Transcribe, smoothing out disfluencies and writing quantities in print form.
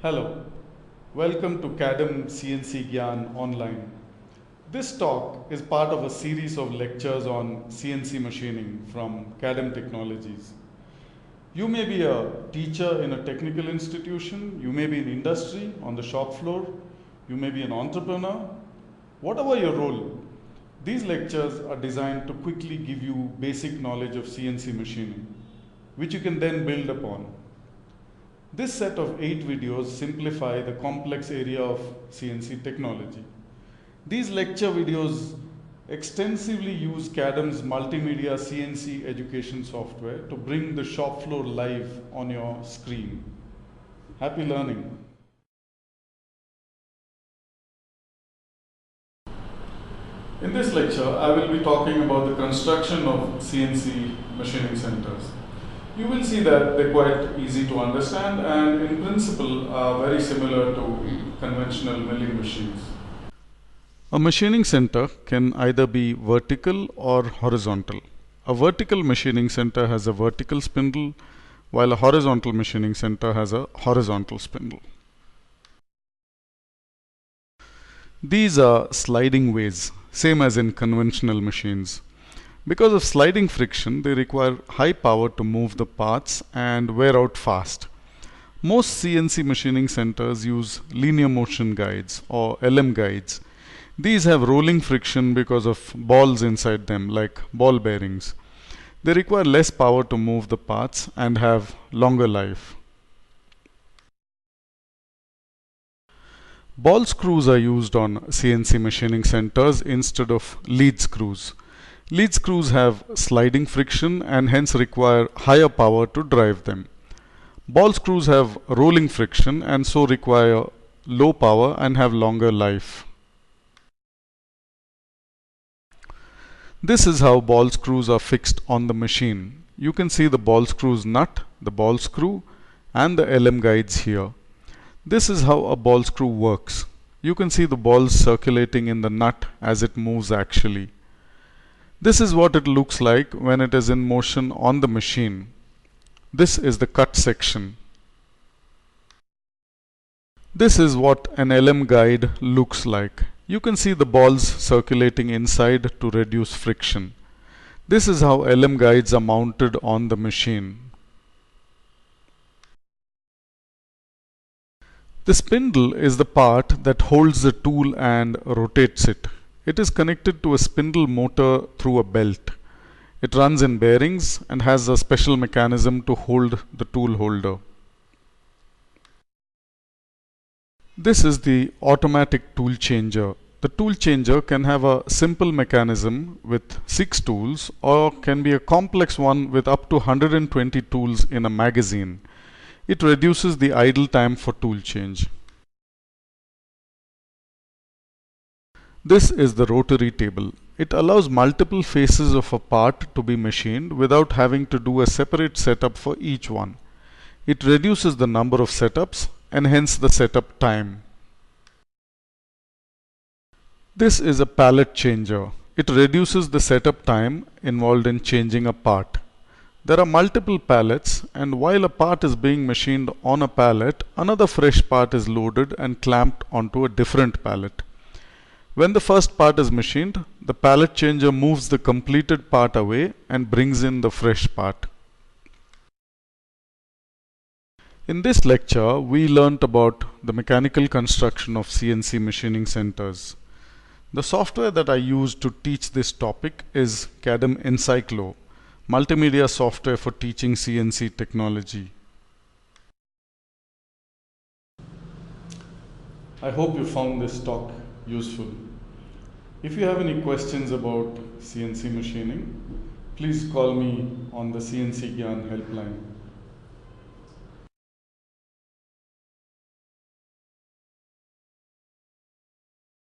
Hello, welcome to CADEM CNC Gyan online. This talk is part of a series of lectures on CNC machining from CADEM Technologies. You may be a teacher in a technical institution, you may be in industry, on the shop floor, you may be an entrepreneur. Whatever your role, these lectures are designed to quickly give you basic knowledge of CNC machining, which you can then build upon. This set of 8 videos simplify the complex area of CNC technology. These lecture videos extensively use CADEM's multimedia CNC education software to bring the shop floor live on your screen. Happy learning. In this lecture, I will be talking about the construction of CNC machining centers. You will see that they're quite easy to understand and in principle are very similar to conventional milling machines. A machining center can either be vertical or horizontal. A vertical machining center has a vertical spindle, while a horizontal machining center has a horizontal spindle. These are sliding ways, same as in conventional machines. Because of sliding friction, they require high power to move the parts and wear out fast. Most CNC machining centers use linear motion guides or LM guides. These have rolling friction because of balls inside them, like ball bearings. They require less power to move the parts and have longer life. Ball screws are used on CNC machining centers instead of lead screws. Lead screws have sliding friction and hence require higher power to drive them. Ball screws have rolling friction and so require low power and have longer life. This is how ball screws are fixed on the machine. You can see the ball screws nut, the ball screw, and the LM guides here. This is how a ball screw works. You can see the balls circulating in the nut as it moves actually. This is what it looks like when it is in motion on the machine. This is the cut section. This is what an LM guide looks like. You can see the balls circulating inside to reduce friction. This is how LM guides are mounted on the machine. The spindle is the part that holds the tool and rotates it. It is connected to a spindle motor through a belt. It runs in bearings and has a special mechanism to hold the tool holder. This is the automatic tool changer. The tool changer can have a simple mechanism with 6 tools or can be a complex one with up to 120 tools in a magazine. It reduces the idle time for tool change. This is the rotary table. It allows multiple faces of a part to be machined without having to do a separate setup for each one. It reduces the number of setups and hence the setup time. This is a pallet changer. It reduces the setup time involved in changing a part. There are multiple pallets, and while a part is being machined on a pallet, another fresh part is loaded and clamped onto a different pallet. When the first part is machined, the pallet changer moves the completed part away and brings in the fresh part. In this lecture, we learnt about the mechanical construction of CNC machining centers. The software that I used to teach this topic is CADEM Encyclo, multimedia software for teaching CNC technology. I hope you found this talk useful. If you have any questions about CNC machining, please call me on the CNC Gyan helpline.